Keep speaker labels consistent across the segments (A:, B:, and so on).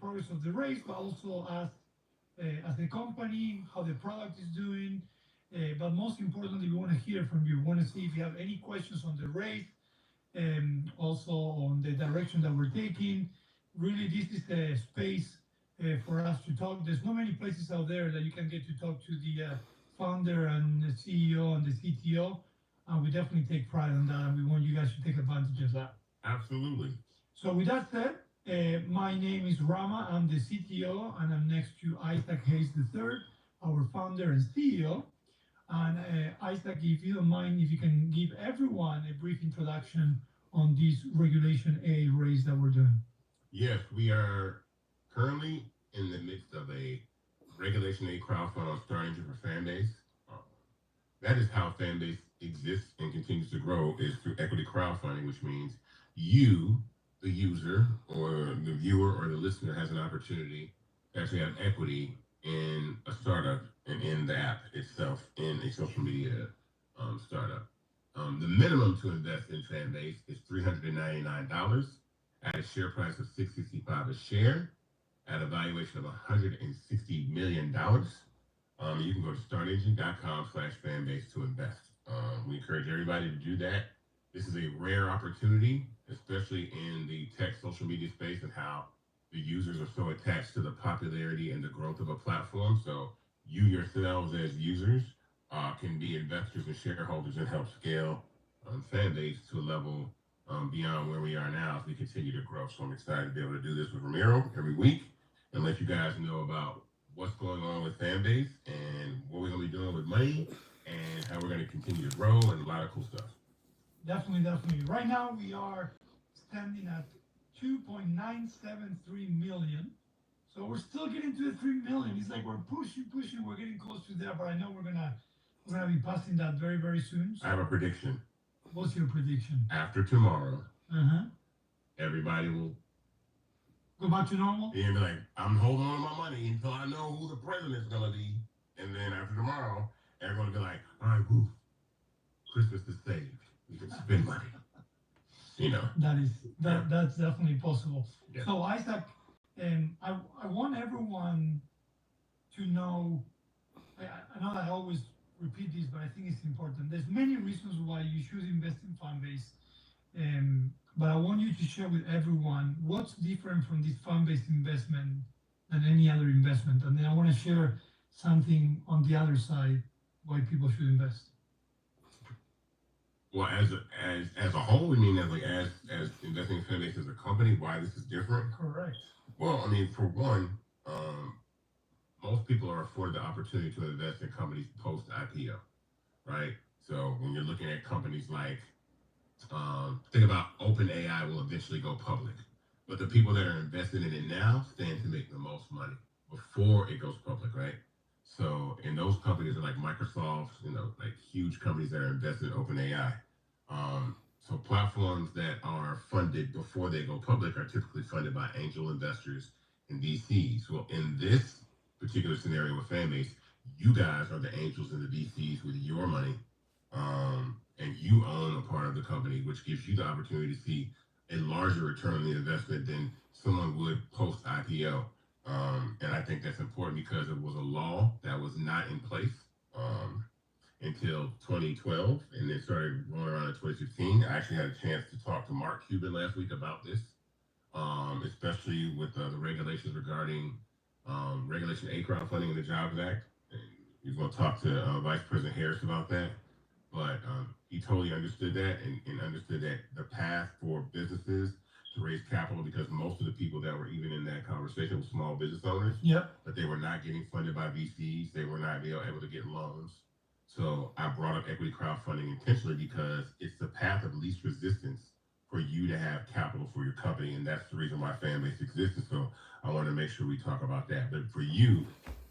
A: progress of the race, but also as the company, how the product is doing. But most importantly, we want to hear from you. We want to see if you have any questions on the race, also on the direction that we're taking. Really, this is a space for us to talk. There's not many places out there that you can get to talk to the founder and the CEO and the CTO. And we definitely take pride in that, and we want you guys to take advantage of that.
B: Absolutely.
A: So with that said, my name is Rama. I'm the CTO, and I'm next to Isaac Hayes III, our founder and CEO. And Isaac, if you don't mind, if you can give everyone a brief introduction on this Regulation A race that we're doing.
B: Yes, we are currently in the midst of a Regulation A crowdfund on Star Engine for Fanbase. That is how Fanbase exists and continues to grow, is through equity crowdfunding, which means you, the user or the viewer or the listener, has an opportunity to actually have equity in a startup and in the app itself, in a social media startup. The minimum to invest in Fanbase is $399 at a share price of $665 a share, at a valuation of $160 million. You can go to startengine.com/fanbase to invest. We encourage everybody to do that. This is a rare opportunity, especially in the tech social media space and how the users are so attached to the popularity and the growth of a platform. So you yourselves as users can be investors and shareholders and help scale Fanbase to a level beyond where we are now as we continue to grow. So I'm excited to be able to do this with Ramiro every week and let you guys know about what's going on with Fanbase and what we're going to be doing with money and how we're going to continue to grow and a lot of cool stuff.
A: Definitely. Right now we are standing at 2.973 million. So we're still getting to the 3 million. It's like we're pushing. We're getting close to there, but I know we're gonna be passing that very, very soon. So
B: I have a prediction.
A: what's your prediction?
B: After tomorrow,
A: Uh-huh.
B: everybody will
A: Go back to normal?
B: be like, I'm holding on to my money until I know who the president's going to be. And then after tomorrow, everyone will be like, all right, woo, Christmas is saved. We can spend money.
A: That's definitely possible.
B: Yeah.
A: So Isaac, I want everyone to know. I know that I always repeat this, but I think it's important. There's many reasons why you should invest in Fanbase, but I want you to share with everyone what's different from this Fanbase investment than any other investment, and then I want to share something on the other side why people should invest.
B: Well, as a whole, I mean, as investing in Fanbase as a company, why this is different?
A: Correct.
B: Well, I mean, for one, most people are afforded the opportunity to invest in companies post IPO, right? So when you're looking at companies like, think about OpenAI will eventually go public, but the people that are invested in it now stand to make the most money before it goes public, right? So in those companies are like Microsoft, like huge companies that are invested in OpenAI. So platforms that are funded before they go public are typically funded by angel investors and VCs. Well, in this particular scenario with Fanbase, you guys are the angels and the VCs with your money, and you own a part of the company, which gives you the opportunity to see a larger return on the investment than someone would post IPO. And I think that's important because it was a law that was not in place until 2012, and then started rolling around in 2015. I actually had a chance to talk to Mark Cuban last week about this, especially with the regulations regarding Regulation A crowdfunding and the Jobs Act. And he's going to talk to Vice President Harris about that. But he totally understood that and understood that the path for businesses to raise capital, because most of the people that were even in that conversation were small business owners, but they were not getting funded by VCs. They were not able to get loans. So I brought up equity crowdfunding intentionally because it's the path of least resistance for you to have capital for your company, and that's the reason why Fanbase exists. So I want to make sure we talk about that. But for you,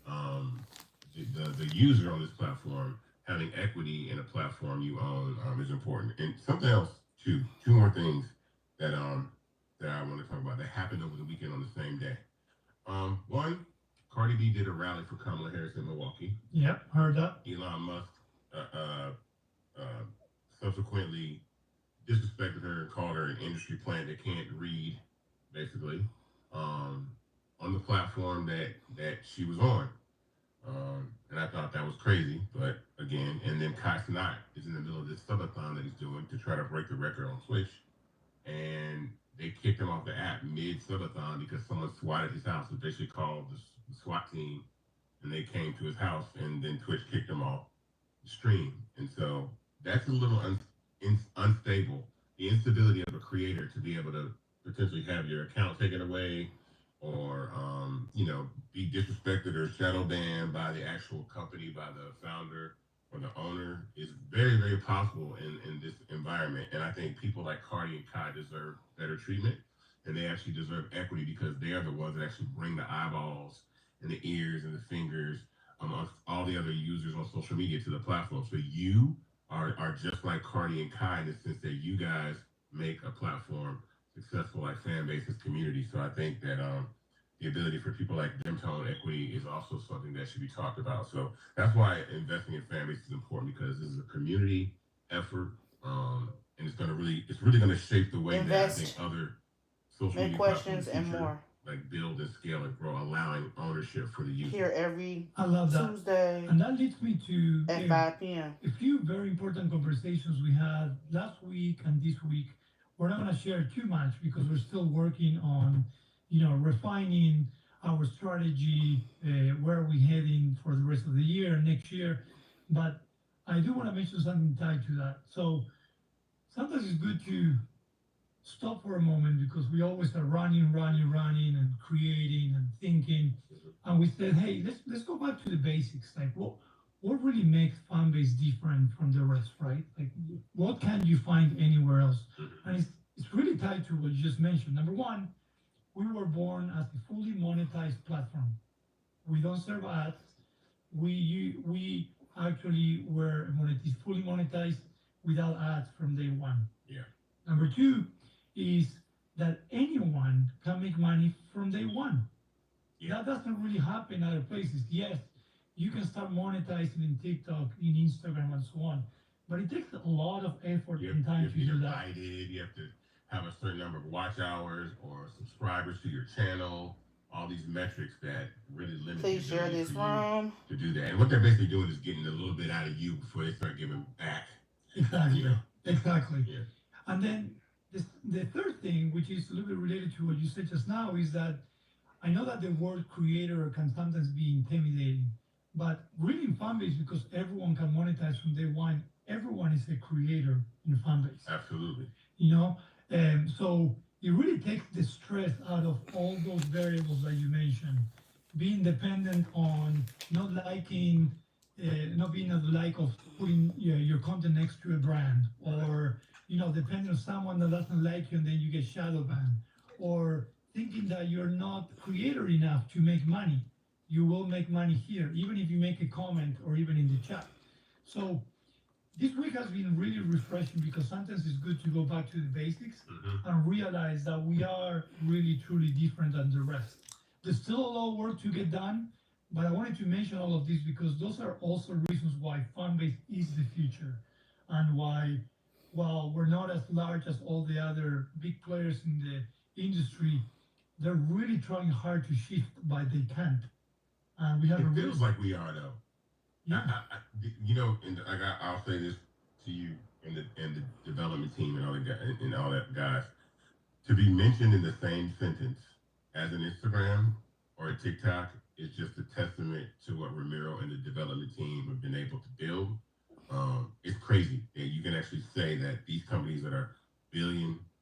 B: the user on this platform, having equity in a platform you own is important. And something else too, two more things that I want to talk about that happened over the weekend on the same day. One, Cardi B did a rally for Kamala Harris in Milwaukee.
A: Yep, heard that.
B: Elon Musk subsequently disrespected her and called her an industry plant that can't read, basically. On platform that she was on. And I thought that was crazy, but again, and then Kai Cenat is in the middle of this subathon that he's doing to try to break the record on Twitch, and they kicked him off the app mid subathon because someone swatted his house. So they basically called the SWAT team, and they came to his house, and then Twitch kicked him off the stream. And so that's a little unstable. The instability of a creator to be able to potentially have your account taken away, or be disrespected or shadow banned by the actual company, by the founder or the owner, is very, very possible in this environment. And I think people like Cardi and Kai deserve better treatment, and they actually deserve equity because they are the ones that actually bring the eyeballs and the ears and the fingers amongst all the other users on social media to the platform. So you are just like Cardi and Kai in the sense that you guys make a platform successful like Fanbase's community. So I think that the ability for people like them to own equity is also something that should be talked about. So that's why investing in Fanbase is important, because this is a community effort, and it's really going to shape the way that I think other social media
C: questions
B: platforms
C: and more
B: like build and scale and grow, allowing ownership for the user.
C: here every
A: I love that.
C: Tuesday
A: And that leads me to
C: at 5 p.m.
A: a few very important conversations we had last week and this week. We're not going to share too much because we're still working on, refining our strategy, where are we heading for the rest of the year, next year. But I do want to mention something tied to that. So sometimes it's good to stop for a moment, because we always are running and creating and thinking. And we said, hey, let's go back to the basics. Like what really makes Fanbase different from the rest, right? Like what can you find anywhere else? And it's really tied to what you just mentioned. Number one, we were born as a fully monetized platform. We don't serve ads. We actually were fully monetized without ads from day one.
B: Yeah.
A: Number two is that anyone can make money from day one. Yeah. That doesn't really happen other places. Yes, you can start monetizing in TikTok, in Instagram, and so on, but it takes a lot of effort and time to do that.
B: You have to have a certain number of watch hours or subscribers to your channel. All these metrics that really limit.
C: Please share this room
B: to do that. And what they're basically doing is getting a little bit out of you before they start giving back.
A: Exactly. Exactly.
B: Yeah.
A: And then the third thing, which is a little bit related to what you said just now, is that I know that the word creator can sometimes be intimidating, but really in Fanbase, because everyone can monetize from day one, everyone is a creator in Fanbase.
B: Absolutely.
A: So it really takes the stress out of all those variables that you mentioned. Being dependent on not liking, not being at the like of putting your content next to a brand, or depending on someone that doesn't like you and then you get shadow banned, or thinking that you're not creator enough to make money. You will make money here, even if you make a comment or even in the chat. So this week has been really refreshing, because sometimes it's good to go back to the basics and realize that we are really, truly different than the rest. There's still a lot of work to get done, but I wanted to mention all of this because those are also reasons why Fanbase is the future, and why, while we're not as large as all the other big players in the industry, they're really trying hard to shift, but they can't. And we have
B: it feels like we are, though.
A: Yeah.
B: I'll say this to you and the development team and all that guys. To be mentioned in the same sentence as an Instagram or a TikTok is just a testament to what Ramiro and the development team have been able to build. It's crazy that you can actually say that these companies that are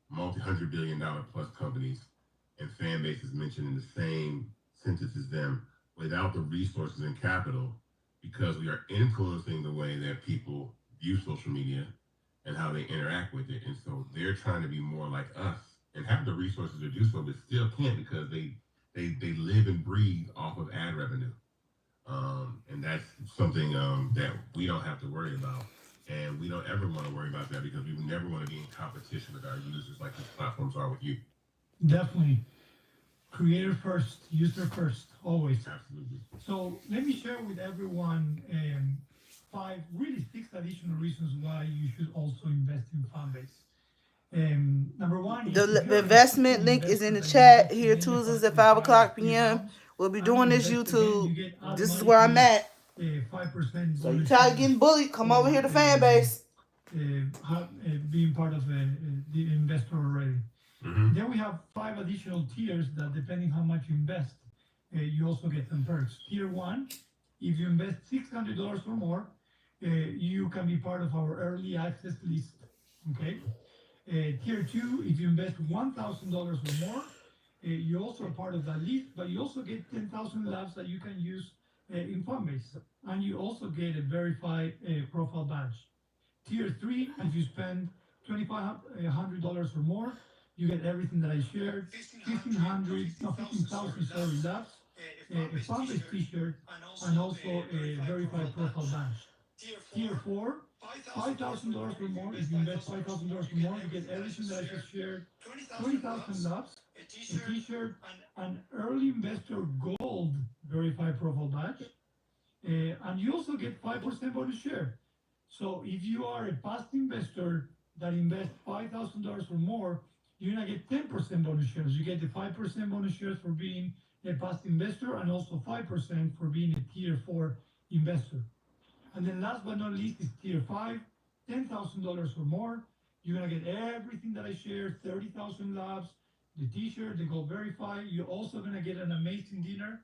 B: multi-hundred billion dollar plus companies, and Fanbase is mentioned in the same sentence as them, without the resources and capital, because we are influencing the way that people view social media and how they interact with it. And so they're trying to be more like us and have the resources to do so, but still can't, because they live and breathe off of ad revenue. And that's something that we don't have to worry about. And we don't ever want to worry about that, because we never want to be in competition with our users like these platforms are with you.
A: Definitely. Creator first, user first, always.
B: Absolutely.
A: So let me share with everyone 6 additional reasons why you should also invest in Fanbase. Number one is
C: The
A: if you're an
C: investment
A: existing
C: link is
A: investor
C: in the
A: that
C: chat
A: invested
C: here
A: in the
C: Tuesdays
A: past
C: at
A: three
C: 5
A: five or
C: o'clock
A: three
C: p.m.
A: rounds
C: We'll be
A: and you
C: doing this
A: invest again, you
C: YouTube.
A: get
C: This is where I'm
A: automatically
C: at.
A: 5%
C: So you
A: bonus
C: tired of
A: shares
C: getting bullied? Come over
A: for
C: here to Fanbase.
A: being part of the investor already.
B: Mm-hmm.
A: Then we have 5 additional tiers that, depending how much you invest, you also get some perks. Tier 1, if you invest $600 or more, you can be part of our early access list. Okay. Tier 2, if you invest $1,000 or more, you also are part of that list, but you also get 10,000 labs that you can use in Fanbase, and you also get a verified profile badge. Tier 3, if you spend $2,500 or more, you get everything that I shared, 15,000, sorry, labs, a Fanbase t-shirt, and also a verified profile badge. Tier 4, $5,000 or more. If you invest $5,000 or more, you get everything that I just shared, 20,000 labs, a t-shirt, an early investor gold verified profile badge, and you also get 5% bonus share. So if you are a past investor that invests $5,000 or more, you're gonna get 10% bonus shares. You get the 5% bonus shares for being a past investor, and also 5% for being a tier 4 investor. And then last but not least is tier 5, $10,000 or more. You're gonna get everything that I shared, 30,000 labs, the t-shirt, the gold verified. You're also gonna get an amazing dinner.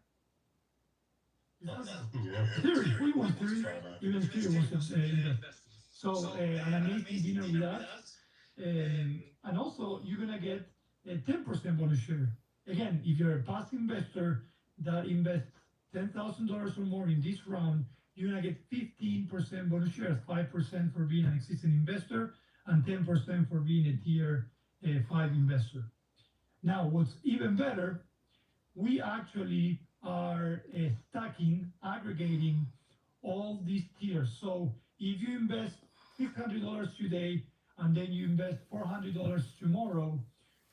A: Siri, we want Siri. Even Siri wants to invest. So an amazing dinner with us, and also you're gonna get a 10% bonus share. Again, if you're a past investor that invests $10,000 or more in this round, you're gonna get 15% bonus shares, 5% for being an existing investor, and 10% for being a tier 5 investor. Now, what's even better, we actually are stacking, aggregating all these tiers. So if you invest $600 today and then you invest $400 tomorrow,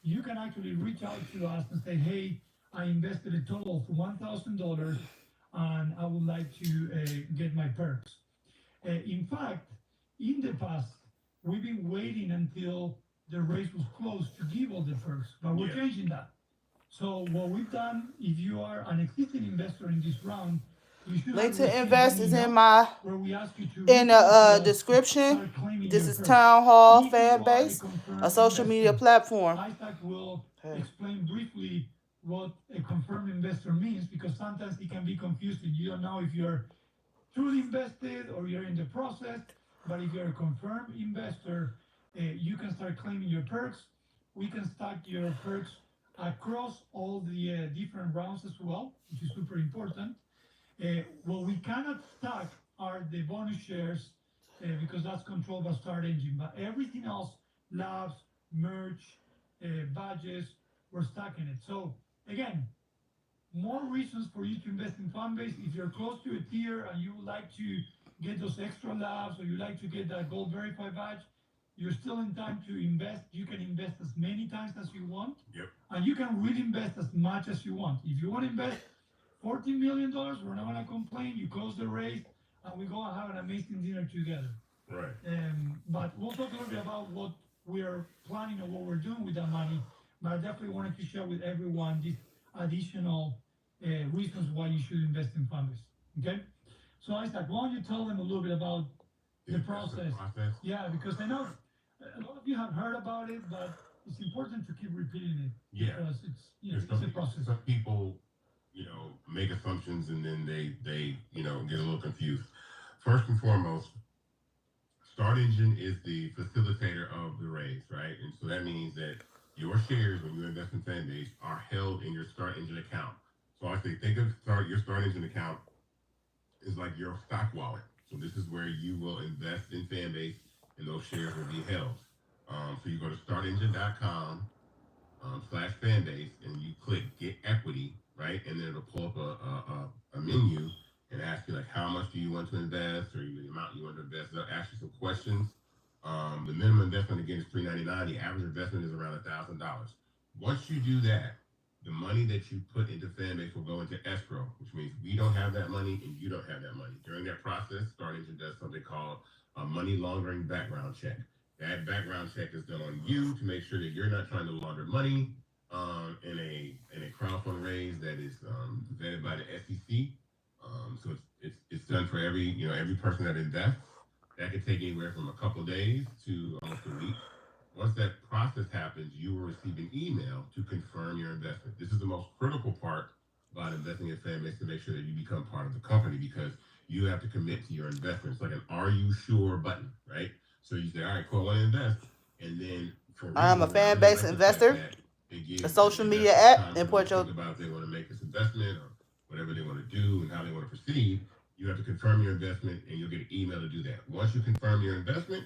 A: you can actually reach out to us and say, hey, I invested a total of $1,000 and I would like to get my perks. In fact, in the past, we've been waiting until the race was closed to give all the perks, but we're changing that. So what we've done, if you are an existing investor in this round, you should
C: Link
A: have
C: to
A: received
C: invest
A: an
C: is
A: email
C: in my
A: where we ask you to
C: in
A: reach out to
C: the
A: us to
C: description.
A: start claiming
C: This
A: your
C: is
A: perks.
C: Townhall
A: If you are a
C: Fanbase, a
A: confirmed
C: social media
A: investor,
C: platform.
A: Isaac will explain briefly what a confirmed investor means, because sometimes it can be confusing. You don't know if you're truly invested or you're in the process. But if you're a confirmed investor, you can start claiming your perks. We can stack your perks across all the different rounds as well, which is super important. What we cannot stack are the bonus shares because that's controlled by Start Engine. But everything else, labs, merch, badges, we're stacking it. So again, more reasons for you to invest in Fanbase. If you're close to a tier and you would like to get those extra labs, or you like to get that gold verified badge, you're still in time to invest. You can invest as many times as you want.
B: Yep.
A: And you can really invest as much as you want. If you want to invest $14 million, we're not going to complain. You close the race and we go and have an amazing dinner together.
B: Right.
A: But we'll talk a little bit about what we're planning and what we're doing with that money. But I definitely wanted to share with everyone these additional reasons why you should invest in Fanbase. Okay? So Isaac, why don't you tell them a little bit about the process? Yeah, because I know a lot of you have heard about it, but it's important to keep repeating it.
B: Yeah.
A: Because it's a process.
B: Some people, make assumptions and then they get a little confused. First and foremost, Start Engine is the facilitator of the raise, right? And so that means that your shares, when you invest in Fanbase, are held in your Start Engine account. So I say, think of your Start Engine account is like your stock wallet. So this is where you will invest in Fanbase, and those shares will be held. So you go to startengine.com /Fanbase, and you click Get Equity, right? And then it'll pull up a menu and ask you like how much do you want to invest, or the amount you want to invest. They'll ask you some questions. The minimum investment again is $399. The average investment is around $1,000. Once you do that, the money that you put into Fanbase will go into escrow, which means we don't have that money and you don't have that money. During that process, Start Engine does something called a money laundering background check. That background check is done on you to make sure that you're not trying to launder money in a crowdfund raise that is vetted by the SEC. So it's done for every person that invests. That could take anywhere from a couple of days to almost a week. Once that process happens, you will receive an email to confirm your investment. This is the most critical part about investing in Fanbase to make sure that you become part of the company because you have to commit to your investment. It's like an "Are you sure?" button, right? So you say, "All right, cool, I want to invest," and then for
C: I'm a
B: reasons I really
C: Fanbase
B: like the fact
C: investor,
B: that it
C: a
B: gives the
C: social media
B: investors
C: app
B: time
C: in
B: to really
C: Portugal.
B: think about if they want to make this investment or whatever they want to do and how they want to proceed. You have to confirm your investment, and you'll get an email to do that. Once you confirm your investment,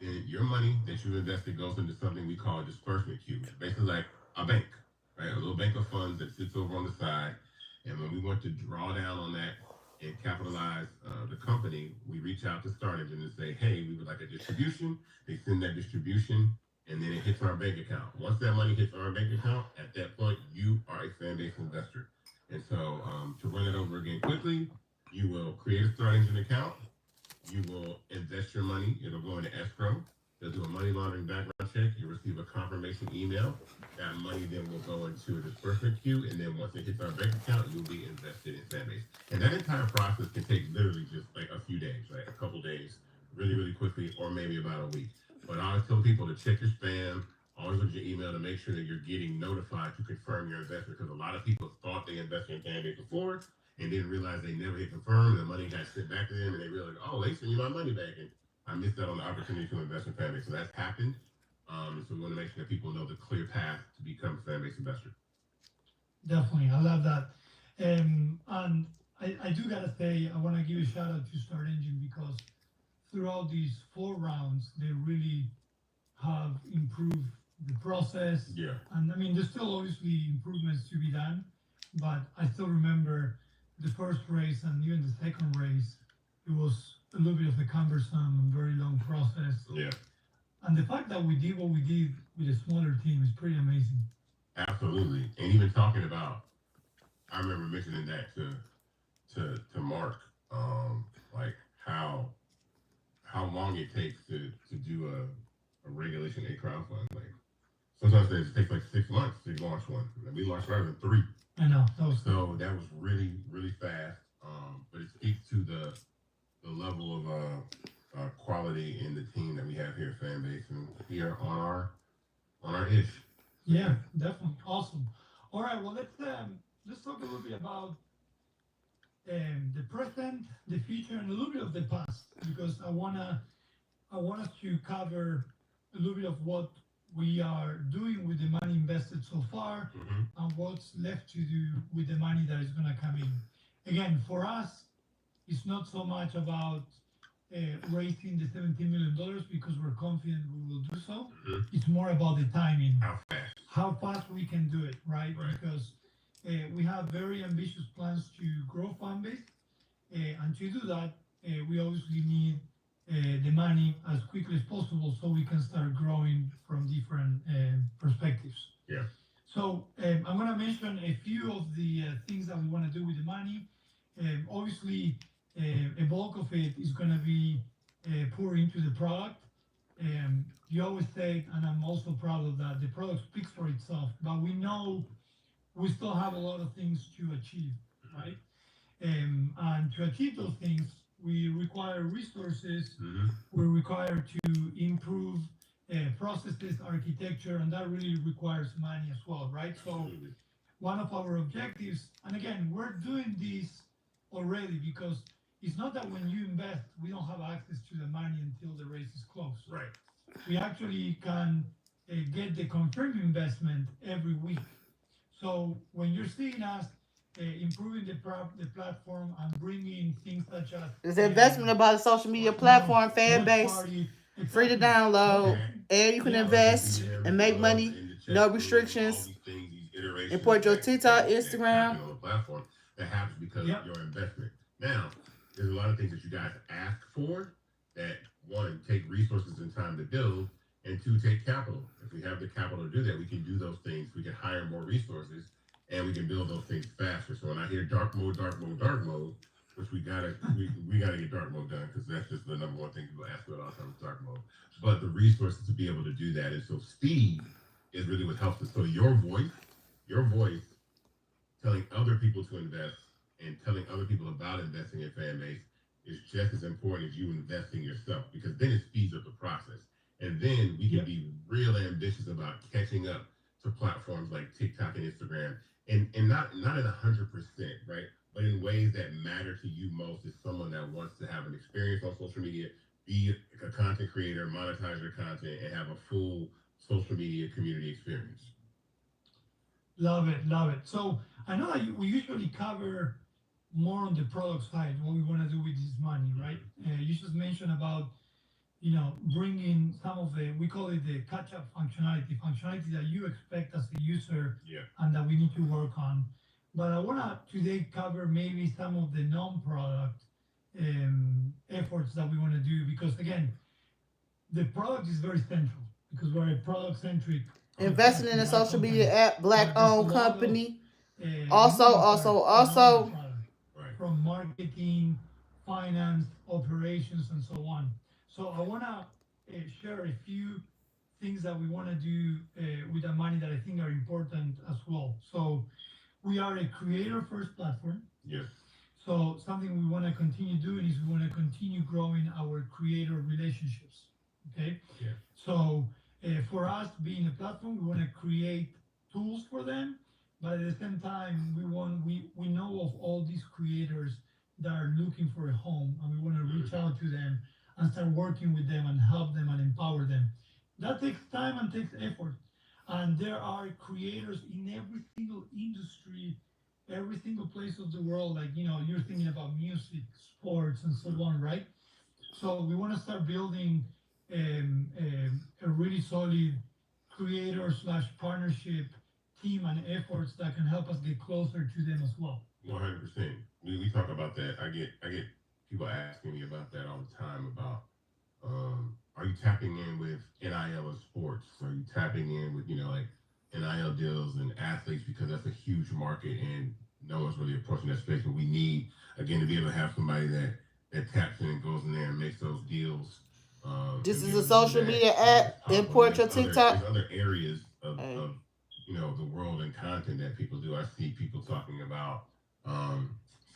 B: then your money that you invested goes into something we call a disbursement queue, which is basically like a bank, right? A little bank of funds that sits over on the side. And when we want to draw down on that and capitalize the company, we reach out to Start Engine and say, hey, we would like a distribution. They send that distribution, and then it hits our bank account. Once that money hits our bank account, at that point, you are a Fanbase investor. And so to run it over again quickly, you will create a Start Engine account. You will invest your money. It'll go into escrow. They'll do a money laundering background check. You'll receive a confirmation email. That money then will go into a disbursement queue. And then once it hits our bank account, you'll be invested in Fanbase. And that entire process can take literally just like a few days, right? A couple days, really, really quickly, or maybe about a week. But I always tell people to check your spam. Always look at your email to make sure that you're getting notified to confirm your investment because a lot of people thought they invested in Fanbase before and didn't realize they never hit confirm, and the money got sent back to them, and they realized, oh, they sent me my money back, and I missed out on the opportunity to invest in Fanbase. So that's happened. So we want to make sure that people know the clear path to become a Fanbase investor.
A: Definitely, I love that. And I do gotta say, I want to give a shout out to Start Engine because throughout these 4 rounds, they really have improved the process.
B: Yeah.
A: And I mean, there's still obviously improvements to be done, but I still remember the first race and even the second race, it was a little bit of a cumbersome and very long process.
B: Yeah.
A: And the fact that we did what we did with a smaller team is pretty amazing.
B: Absolutely. And even talking about, I remember mentioning that to Mark, like how long it takes to do a Regulation A crowdfund. Like sometimes it takes like 6 months to launch one. We launched right in 3.
A: I know.
B: So that was really, really fast. But it speaks to the level of quality in the team that we have here at Fanbase and here on our ish.
A: Yeah, definitely. Awesome. All right, well let's talk a little bit about the present, the future, and a little bit of the past because I want us to cover a little bit of what we are doing with the money invested so far and what's left to do with the money that is going to come in. Again, for us, it's not so much about raising the $17 million because we're confident we will do so. It's more about the timing. How fast we can do it, right? Because we have very ambitious plans to grow Fanbase. And to do that, we obviously need the money as quickly as possible so we can start growing from different perspectives.
B: Yeah.
A: So I'm going to mention a few of the things that we want to do with the money. Obviously, a bulk of it is going to be poured into the product. You always say, and I'm also proud of that, the product speaks for itself, but we know we still have a lot of things to achieve, right? And to achieve those things, we require resources, we're required to improve processes, architecture, and that really requires money as well, right? So one of our objectives, and again, we're doing this already because it's not that when you invest, we don't have access to the money until the race is closed.
B: Right.
A: We actually can get the confirmed investment every week. So when you're seeing us improving the platform and bringing things such as
C: Is the investment about a social media platform, Fanbase, free to download, and you can invest and make money, no restrictions. Import your TikTok, Instagram.
B: On the platform that happens because of your investment. Now, there's a lot of things that you guys ask for that, one, take resources and time to build, and 2, take capital. If we have the capital to do that, we can do those things. We can hire more resources, and we can build those things faster. So when I hear dark mode, which we gotta get dark mode done because that's just the number one thing people ask about all the time is dark mode. But the resources to be able to do that, and so speed is really what helps us. So your voice telling other people to invest and telling other people about investing in Fanbase is just as important as you investing yourself, because then it speeds up the process. And then we can be real ambitious about catching up to platforms like TikTok and Instagram, and not in 100%, right? But in ways that matter to you most as someone that wants to have an experience on social media, be a content creator, monetize your content, and have a full social media community experience.
A: Love it, love it. So I know that we usually cover more on the product side, what we want to do with this money, right? You just mentioned about, bringing some of we call it the catch-up functionality that you expect as a user, and that we need to work on. But I want to today cover maybe some of the non-product efforts that we want to do, because again, the product is very central because we're a product-centric.
C: Investing in a social media app, black-owned company. Also.
A: From marketing, finance, operations, and so on. So I want to share a few things that we want to do with the money that I think are important as well. So we are a creator-first platform.
B: Yes.
A: So something we want to continue doing is we want to continue growing our creator relationships. Okay.
B: Yeah.
A: So for us being a platform, we want to create tools for them, but at the same time, we know of all these creators that are looking for a home, and we want to reach out to them and start working with them and help them and empower them. That takes time and takes effort. And there are creators in every single industry, every single place of the world. Like, you're thinking about music, sports, and so on, right? So we want to start building a really solid creator/partnership team and efforts that can help us get closer to them as well.
B: 100%. We talk about that. I get people asking me about that all the time about, are you tapping in with NIL in sports? Are you tapping in with, like NIL deals and athletes, because that's a huge market and no one's really approaching that space. But we need, again, to be able to have somebody that taps in and goes in there and makes those deals.
C: This is a social media app. Import your TikTok.
B: There's other areas of the world and content that people do. I see people talking about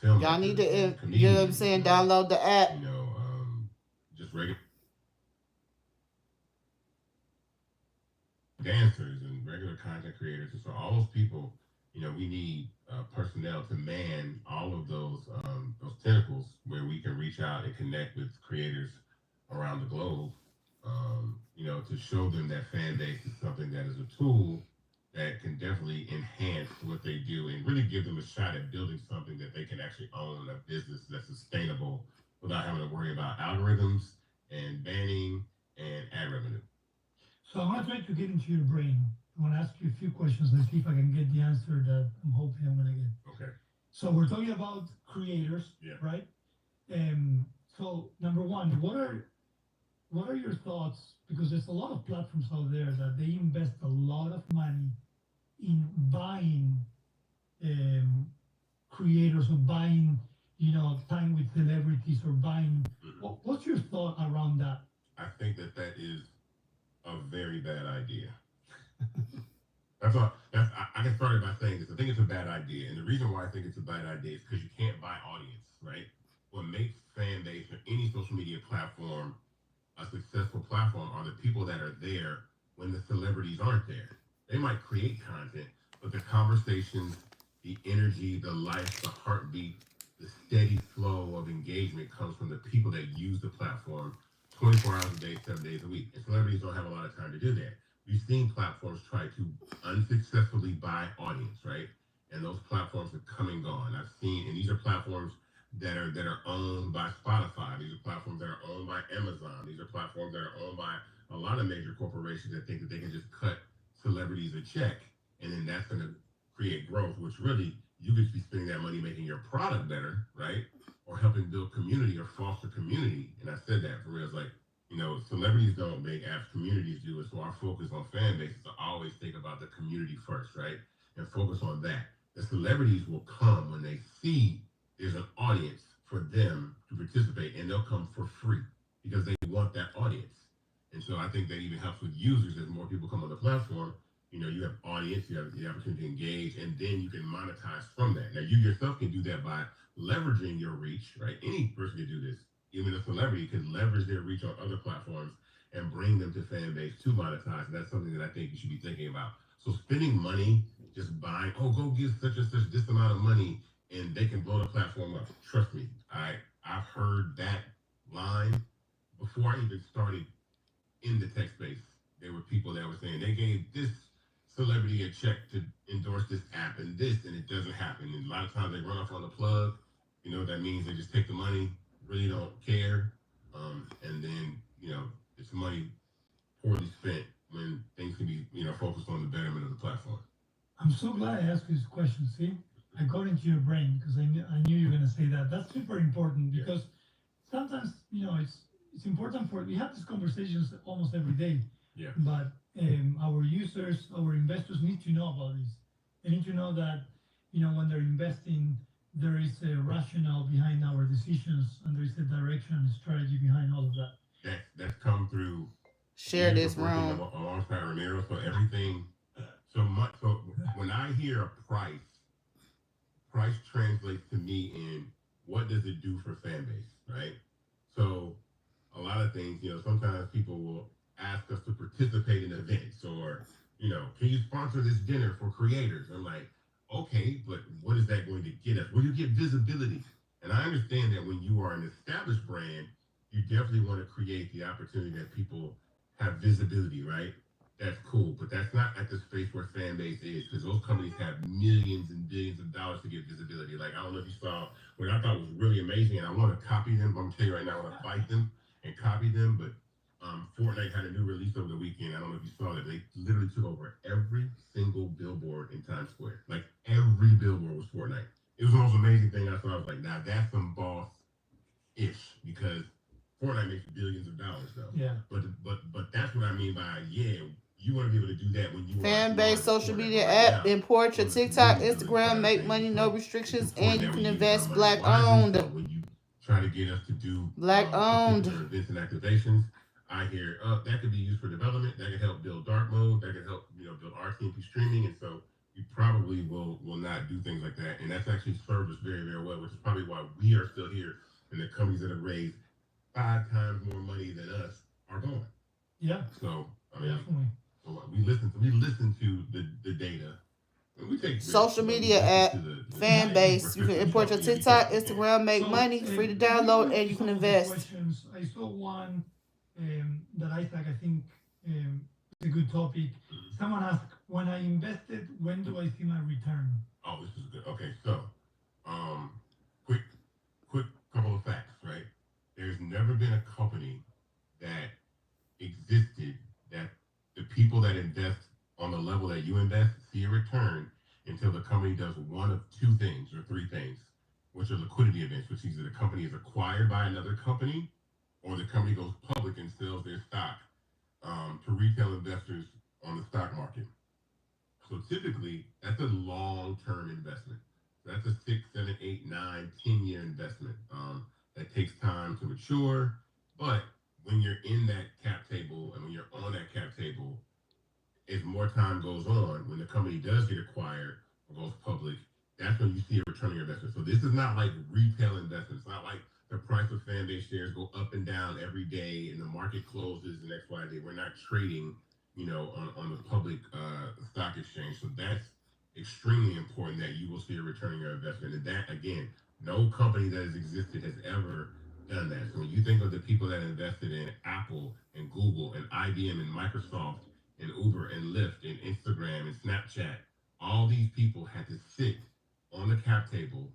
B: film.
C: Y'all need to, you know what I'm saying, download the app.
B: Just regular dancers and regular content creators. And so all those people, we need personnel to man all of those tentacles where we can reach out and connect with creators around the globe, to show them that Fanbase is something that is a tool that can definitely enhance what they do and really give them a shot at building something that they can actually own, a business that's sustainable without having to worry about algorithms and banning and ad revenue.
A: So I'm going to try to get into your brain. I want to ask you a few questions and see if I can get the answer that I'm hoping I'm going to get.
B: Okay.
A: So we're talking about creators, right? So number one, what are your thoughts? Because there's a lot of platforms out there that they invest a lot of money in buying creators or buying, time with celebrities or buying. What's your thought around that?
B: I think that is a very bad idea. That's all. I can start it by saying this. I think it's a bad idea, and the reason why I think it's a bad idea is because you can't buy audience, right? What makes Fanbase or any social media platform a successful platform are the people that are there when the celebrities aren't there. They might create content, but the conversations, the energy, the life, the heartbeat, the steady flow of engagement comes from the people that use the platform 24 hours a day, 7 days a week. And celebrities don't have a lot of time to do that. We've seen platforms try to unsuccessfully buy audience, right? And those platforms have come and gone. I've seen, and these are platforms that are owned by Spotify. These are platforms that are owned by Amazon. These are platforms that are owned by a lot of major corporations that think that they can just cut celebrities a check, and then that's going to create growth, which really you could be spending that money making your product better, right? Or helping build community or foster community. And I said that for real. It's like, celebrities don't make apps, communities do it. So our focus on Fanbase is to always think about the community first, right? And focus on that. The celebrities will come when they see there's an audience for and they'll come for free because they want that audience. And so I think that even helps with users as more people come on the platform. You have audience, you have the opportunity to engage, and then you can monetize from that. Now, you yourself can do that by leveraging your reach, right? Any person can do this. Even a celebrity can leverage their reach on other platforms and bring them to Fanbase to monetize. And that's something that I think you should be thinking about. So spending money, just buying, go give such and such this amount of money, and they can blow the platform up. Trust me, I've heard that line before I even started in the tech space. There were people that were saying they gave this celebrity a check to endorse this app and this, and it doesn't happen. And a lot of times they run off on the plug. That means they just take the money, really don't care, and then it's money poorly spent when things can be focused on the betterment of the platform.
A: I'm so glad I asked you this question. See, I got into your brain because I knew you were going to say that. That's super important because sometimes it's important we have these conversations almost every day.
B: Yeah.
A: But our users, our investors need to know about this. They need to know that when they're investing, there is a rationale behind our decisions, and there is a direction and strategy behind all of that.
B: That's come through.
C: Share this room
B: alongside Ramiro. So everything. So when I hear a price translates to me in what does it do for Fanbase, right? So a lot of things, sometimes people will ask us to participate in events or, can you sponsor this dinner for creators? I'm like, okay, but what is that going to get us? Well, you get visibility. And I understand that when you are an established brand, you definitely want to create the opportunity that people have visibility, right? That's cool, but that's not at the space where Fanbase is, because those companies have millions and billions of dollars to get visibility. Like, I don't know if you saw what I thought was really amazing, and I want to copy them, but I'm telling you right now, I want to fight them and copy them, but Fortnite had a new release over the weekend. I don't know if you saw that. They literally took over every single billboard in Times Square. Like, every billboard was Fortnite. It was the most amazing thing I saw. I was like, now that's some boss-ish, because Fortnite makes billions of dollars, though.
A: Yeah.
B: But that's what I mean by, you want to be able to do that when you
C: Fanbase social media app. Import your TikTok, Instagram, make money, no restrictions, and you can invest. Black owned.
B: When you try to get us to do
C: Black owned
B: events and activations, I hear that could be used for development. That could help build dark mode. That could help build RTMP streaming. And so you probably will not do things like that. And that's actually served us very, very well, which is probably why we are still here. And the companies that have raised 5 times more money than us are gone.
A: Yeah.
B: So I mean,
A: definitely.
B: We listen to the data. We take
C: social media app, Fanbase. You can import your TikTok, Instagram, make money, free to download, and you can invest.
A: Questions. I saw one that I think is a good topic. Someone asked, when I invested, when do I see my return?
B: Oh, this is good. Okay, so quick couple of facts, right? There's never been a company that existed that the people that invest on the level that you invest see a return until the company does one of 2 things or 3 things, which are liquidity events, which means that the company is acquired by another company or the company goes public and sells their stock to retail investors on the stock market. So typically, that's a long-term investment. That's a 6, 7, 8, 9, 10-year investment that takes time to mature. But when you're in that cap table and when you're on that cap table, as more time goes on, when the company does get acquired or goes public, that's when you see a return on your investment. So this is not like retail investment. It's not like the price of Fanbase shares go up and down every day and the market closes and X, Y, Z. We're not trading, on the public stock exchange. So that's extremely important that you will see a return on your investment. And that, again, no company that has existed has ever done that. So when you think of the people that invested in Apple and Google and IBM and Microsoft and Uber and Lyft and Instagram and Snapchat, all these people had to sit on the cap table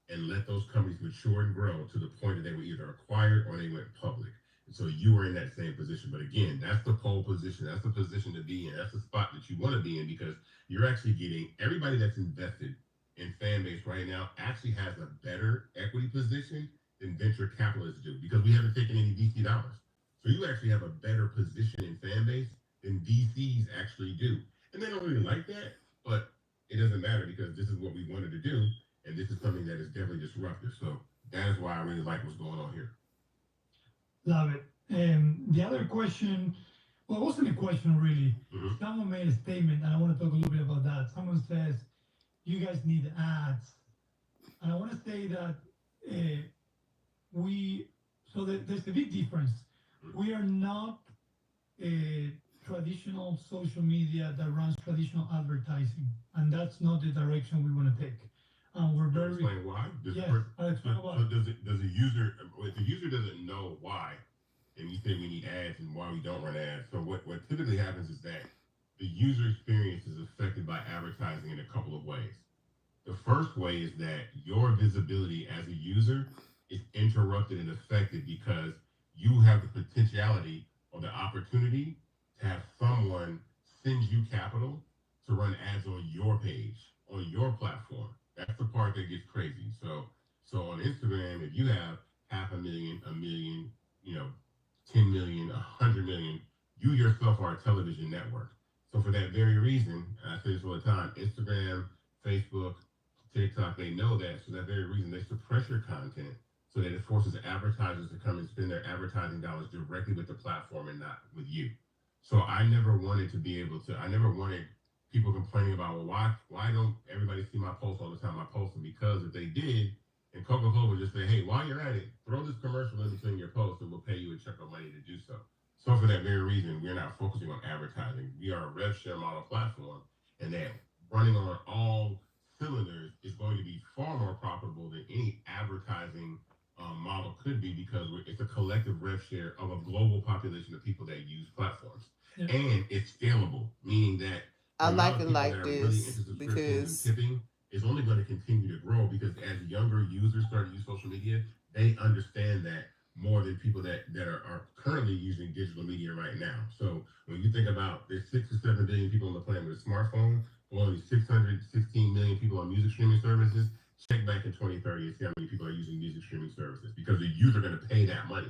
B: and let those companies mature and grow to the point that they were either acquired or they went public. And so you were in that same position. But again, that's the pole position. That's the position to be in. That's the spot that you want to be in, because you're actually getting everybody that's invested in Fanbase right now actually has a better equity position than venture capitalists do, because we haven't taken any VC dollars. So you actually have a better position in Fanbase than VCs actually do. And they don't really like that, but it doesn't matter because this is what we wanted to do. And this is something that is definitely disruptive. So that is why I really like what's going on here.
A: Love it. The other question, well, it wasn't a question really. Someone made a statement, and I want to talk a little bit about that. Someone says, you guys need ads. And I want to say that uh, there's a big difference. We are not a traditional social media that runs traditional advertising, and that's not the direction we want to take. We're very
B: explain why.
A: yes.
B: So does a user if the user doesn't know why, and you say we need ads and why we don't run ads? So what typically happens is that the user experience is affected by advertising in a couple of ways. The first way is that your visibility as a user is interrupted and affected because you have the potentiality or the opportunity to have someone send you capital to run ads on your page, on your platform. That's the part that gets crazy. So on Instagram, if you have half a million, 10 million, 100 million, you yourself are a television network. So for that very reason, and I say this all the time, Instagram, Facebook, TikTok, they know that. So that very reason, they suppress your content so that it forces advertisers to come and spend their advertising dollars directly with the platform and not with you. So I never wanted to be able to. I never wanted people complaining about, well, why don't everybody see my post all the time? I posted because if they did, and Coca-Cola would just say, hey, while you're at it, throw this commercial in between your posts and we'll pay you a chunk of money to do so. So for that very reason, we're not focusing on advertising. We are a rev share model platform, and that running on all cylinders is going to be far more profitable than any advertising model could be because it's a collective rev share of a global population of people that use platforms. Yeah. And it's scalable, meaning that
C: I like it like this
B: really
C: because
B: and tipping is only going to continue to grow because as younger users start to use social media, they understand that more than people that are currently using digital media right now. So when you think about there's 6 or 7 billion people on the planet with a smartphone, only 616 million people on music streaming services. Check back in 2030 and see how many people are using music streaming services because the youth are going to pay that money.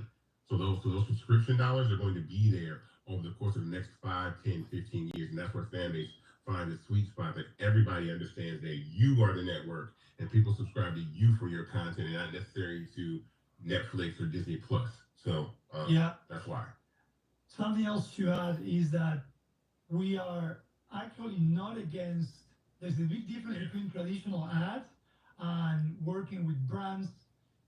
B: So those subscription dollars are going to be there over the course of the next 5, 10, 15 years. And that's where Fanbase finds a sweet spot that everybody understands that you are the network and people subscribe to you for your content and not necessarily to Netflix or Disney Plus. So
A: yeah,
B: that's why.
A: Something else to add is that we are actually not against. There's a big difference between traditional ads and working with brands.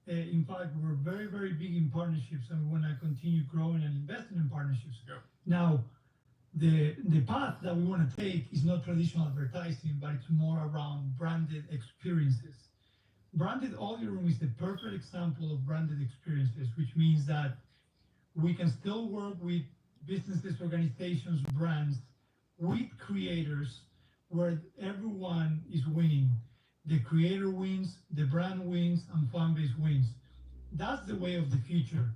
A: In fact, we're very, very big in partnerships, and we want to continue growing and investing in partnerships.
B: Yeah.
A: Now, the path that we want to take is not traditional advertising, but it's more around branded experiences. Branded audio room is the perfect example of branded experiences, which means that we can still work with businesses, organizations, brands, with creators, where everyone is winning. The creator wins, the brand wins, and Fanbase wins. That's the way of the future.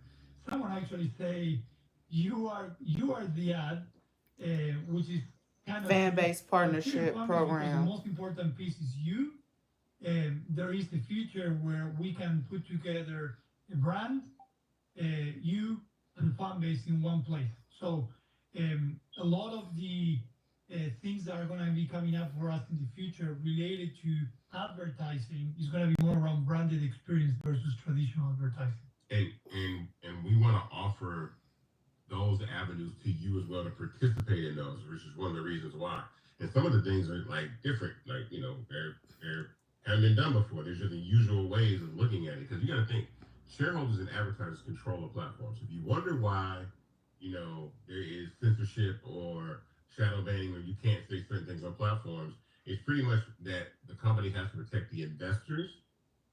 A: Someone actually say, you are the ad, which is kind of
C: Fanbase partnership program.
A: The most important piece is you. There is the future where we can put together a brand, you, and Fanbase in one place. So a lot of the things that are going to be coming up for us in the future related to advertising is going to be more around branded experience versus traditional advertising.
B: And we want to offer those avenues to you as well to participate in those, which is one of the reasons why. And some of the things are like different, like they're haven't been done before. There's just unusual ways of looking at it because you got to think shareholders and advertisers control the platforms. If you wonder why, there is censorship or shadow banning or you can't say certain things on platforms, it's pretty much that the company has to protect the investors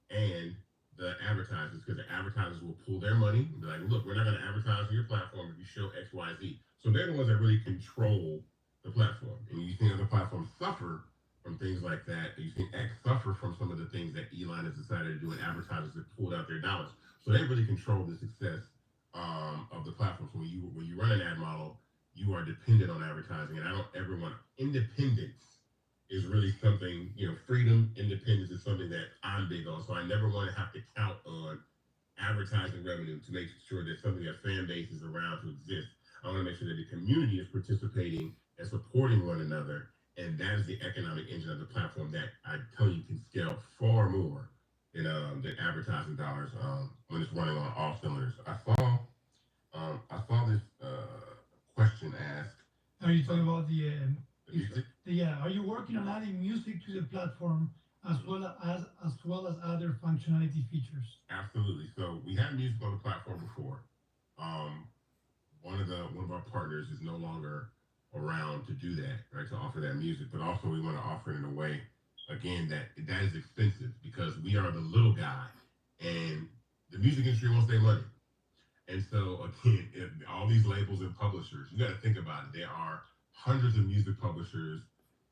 B: and the advertisers because the advertisers will pull their money and be like, look, we're not going to advertise on your platform if you show X, Y, Z. So they're the ones that really control the platform. And you see other platforms suffer from things like that. You see X suffer from some of the things that Elon has decided to do and advertisers have pulled out their dollars. So they really control the success of the platform. So when you run an ad model, you are dependent on advertising. And I don't ever want independence is really something, freedom, independence is something that I'm big on. So I never want to have to count on advertising revenue to make sure that something that Fanbase is around to exist. I want to make sure that the community is participating and supporting one another. And that is the economic engine of the platform that I tell you can scale far more than advertising dollars when it's running on all cylinders. I saw I saw this question asked.
A: Are you talking about
B: the music?
A: yeah? Are you working on adding music to the platform as well as other functionality features?
B: Absolutely. So we had music on the platform before. Um, one of our partners is no longer around to do that, right? To offer that music, but also we want to offer it in a way, again, that is expensive because we are the little guy, and the music industry wants their money. And so again, all these labels and publishers, you got to think about it. There are hundreds of music publishers,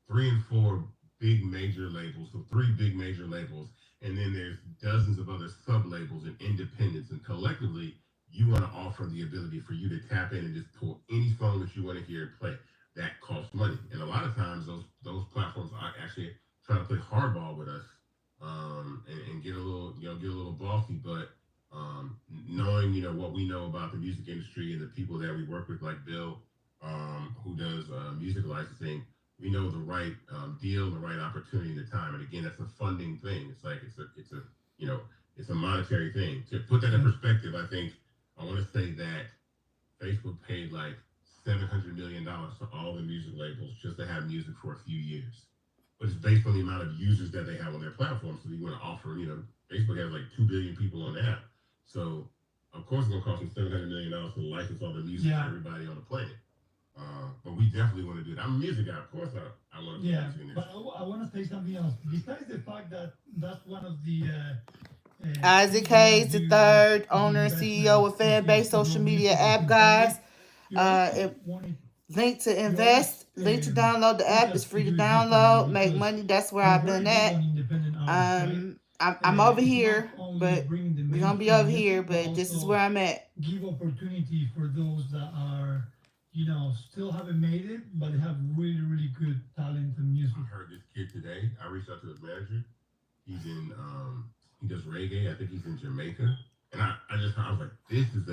B: three and four big major labels, so three big major labels, and then there's dozens of other sub labels and independents. And collectively, you want to offer the ability for you to tap in and just pull any song that you want to hear and play. That costs money, and a lot of times those platforms are actually trying to play hardball with us, and get a little get a little bossy, but knowing what we know about the music industry and the people that we work with, like Bill, who does music licensing, we know the right deal, the right opportunity, and the time. And again, that's a funding thing. It's like it's a it's a monetary thing. To put that in perspective, I think I want to say that Facebook paid like $700 million to all the music labels just to have music for a few years. But it's based on the amount of users that they have on their platform. So you want to offer, Facebook has like 2 billion people on the app. So of course it's gonna cost them $700 million to license all the music to everybody on the planet. But we definitely want to do that. I'm a music guy, of course. I want to.
A: Yeah, but I want to say something else. Besides the fact that that's one of the
C: Isaac Hayes, the third owner and CEO of Fanbase social media app, guys. Link to invest, link to download the app. It's free to download, make money. That's where I've been at. I'm over here, but we're gonna be over here. But this is where I'm at.
A: Give opportunity for those that are, still haven't made it, but have really, really good talent and music.
B: I heard this kid today. I reached out to his manager. He's in, he does reggae. I think he's in Jamaica. And I was like, this is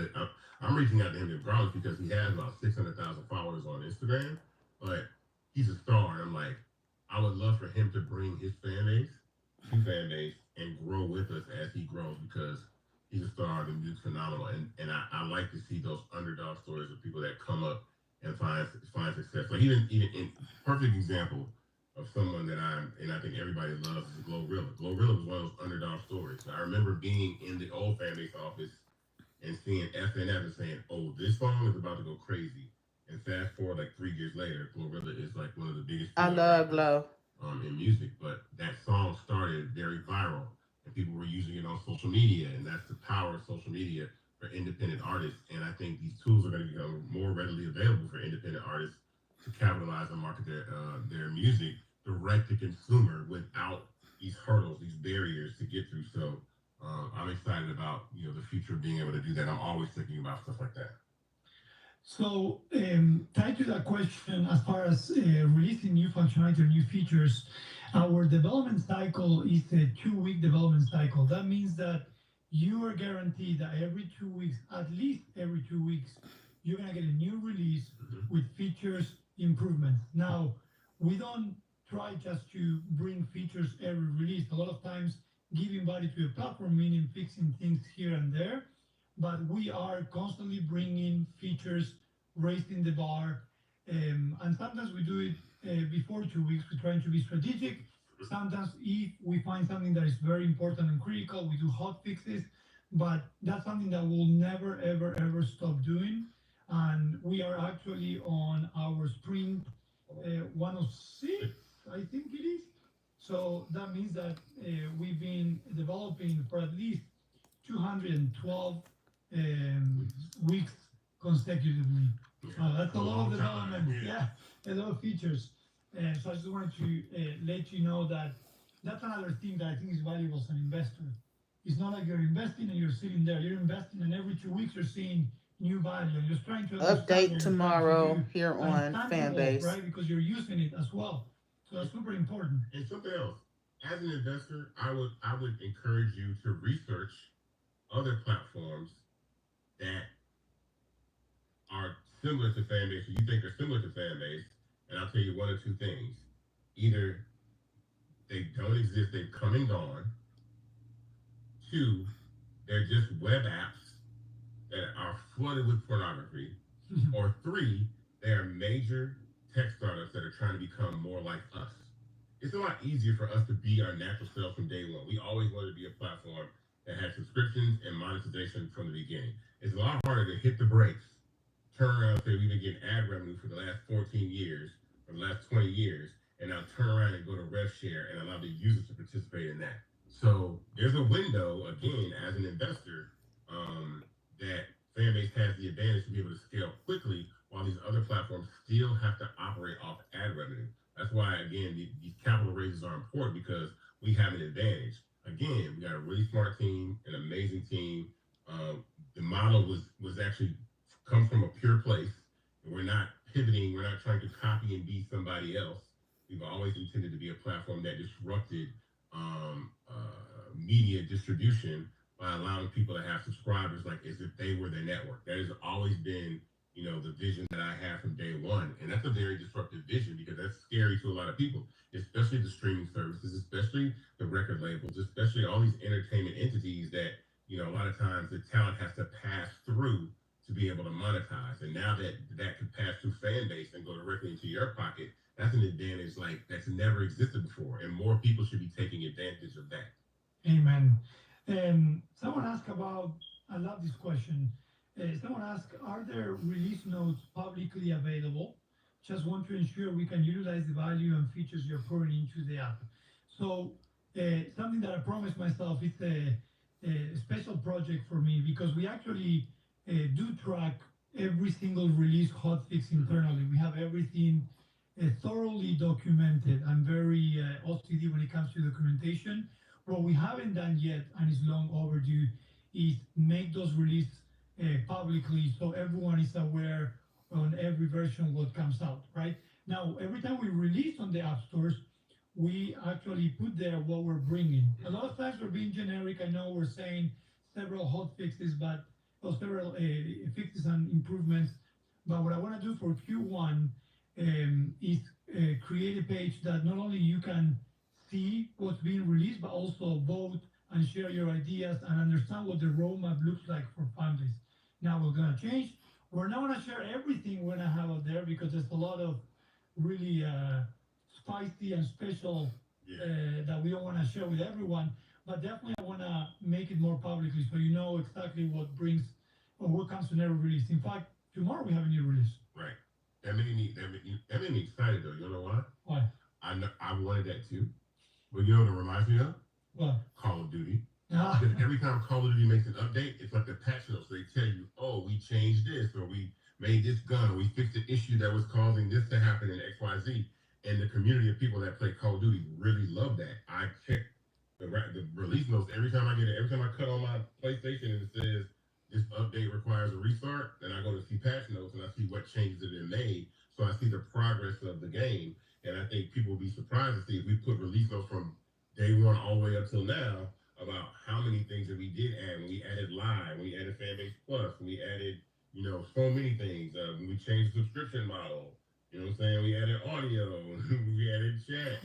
B: I'm reaching out to him in Bronx because he has about 600,000 followers on Instagram, but he's a star. And I'm like, I would love for him to bring his fan base and grow with us as he grows because he's a star. The music's phenomenal. And I like to see those underdog stories of people that come up and find success. Like even in perfect example of someone that I think everybody loves is Glorilla. Glorilla was one of those underdog stories. I remember being in the old Fanbase office and seeing FNF and saying, "Oh, this song is about to go crazy." And fast forward like 3 years later, Glorilla is like one of the biggest.
C: I love Glow.
B: In music, but that song started very viral, and people were using it on social media, and that's the power of social media for independent artists. And I think these tools are going to become more readily available for independent artists to capitalize and market their music direct to consumer without these hurdles, these barriers to get through. So I'm excited about the future of being able to do that. I'm always thinking about stuff like that.
A: So tied to that question, as far as releasing new functionality or new features, our development cycle is a 2-week development cycle. That means that you are guaranteed that every 2 weeks, at least every 2 weeks, you're gonna get a new release with features improvements. Now, we don't try just to bring features every release. A lot of times, giving value to a platform, meaning fixing things here and there, but we are constantly bringing features, raising the bar, and sometimes we do it before 2 weeks. We're trying to be strategic. Sometimes if we find something that is very important and critical, we do hot fixes, but that's something that we'll never, ever, ever stop doing. And we are actually on our sprint 106, I think it is. So that means that we've been developing for at least 212 weeks consecutively. That's a lot of development. Yeah, a lot of features. So I just wanted to let you know that that's another thing that I think is valuable as an investor. It's not like you're investing and you're sitting there. You're investing, and every 2 weeks you're seeing new value. And you're trying to
C: update tomorrow here on Fanbase,
A: right? Because you're using it as well. So that's super important.
B: And something else, as an investor, I would encourage you to research other platforms that are similar to Fanbase, or you think are similar to Fanbase. And I'll tell you one or two things. Either they don't exist, they've come and gone. 2, they're just web apps that are flooded with pornography, or 3, they are major tech startups that are trying to become more like us. It's a lot easier for us to be our natural self from day one. We always wanted to be a platform that had subscriptions and monetization from the beginning. It's a lot harder to hit the brakes, turn around and say we've been getting ad revenue for the last 14 years, or the last 20 years, and now turn around and go to rev share and allow the users to participate in that. So there's a window, again, as an investor, that Fanbase has the advantage to be able to scale quickly while these other platforms still have to operate off ad revenue. That's why, again, these capital raises are important because we have an advantage. Again, we got a really smart team, an amazing team. The model was actually comes from a pure place. We're not pivoting. We're not trying to copy and be somebody else. We've always intended to be a platform that disrupted media distribution by allowing people to have subscribers like as if they were their network. That has always been, the vision that I had from day one. And that's a very disruptive vision because that's scary to a lot of people, especially the streaming services, especially the record labels, especially all these entertainment entities that, a lot of times the talent has to pass through to be able to monetize. And now that can pass through Fanbase and go directly into your pocket, that's an advantage like that's never existed before. And more people should be taking advantage of that.
A: Amen. Someone asked about, I love this question. Someone asked, are there release notes publicly available? Just want to ensure we can utilize the value and features you're pouring into the app. So something that I promised myself, it's a special project for me because we actually do track every single release hotfix internally. We have everything thoroughly documented. I'm very OCD when it comes to documentation. What we haven't done yet, and is long overdue, is make those releases publicly so everyone is aware on every version what comes out, right? Now, every time we release on the app stores, we actually put there what we're bringing. A lot of times we're being generic. I know we're saying several hot fixes, but several fixes and improvements. But what I want to do for Q1 is create a page that not only you can see what's being released, but also vote and share your ideas and understand what the roadmap looks like for Fanbase. Now we're gonna change. We're not gonna share everything we're gonna have out there because there's a lot of really spicy and special that we don't want to share with everyone. But definitely, I want to make it more publicly so you know exactly what brings or what comes to never release. In fact, tomorrow we have a new release.
B: Right. That made me excited though. You know why?
A: Why?
B: I wanted that too. But you know what it reminds me of?
A: What?
B: Call of Duty. Because every time Call of Duty makes an update, it's like the patch notes. They tell you, oh, we changed this, or we made this gun, or we fixed an issue that was causing this to happen in XYZ. And the community of people that play Call of Duty really love that. I check the release notes every time I get it. Every time I cut on my PlayStation and it says this update requires a restart, then I go to see patch notes and I see what changes have been made. So I see the progress of the game. And I think people will be surprised to see if we put release notes from day one all the way up till now about how many things that we did add. When we added live, when we added Fanbase Plus, when we added, so many things. When we changed the subscription model, you know what I'm saying? We added audio, we added chat.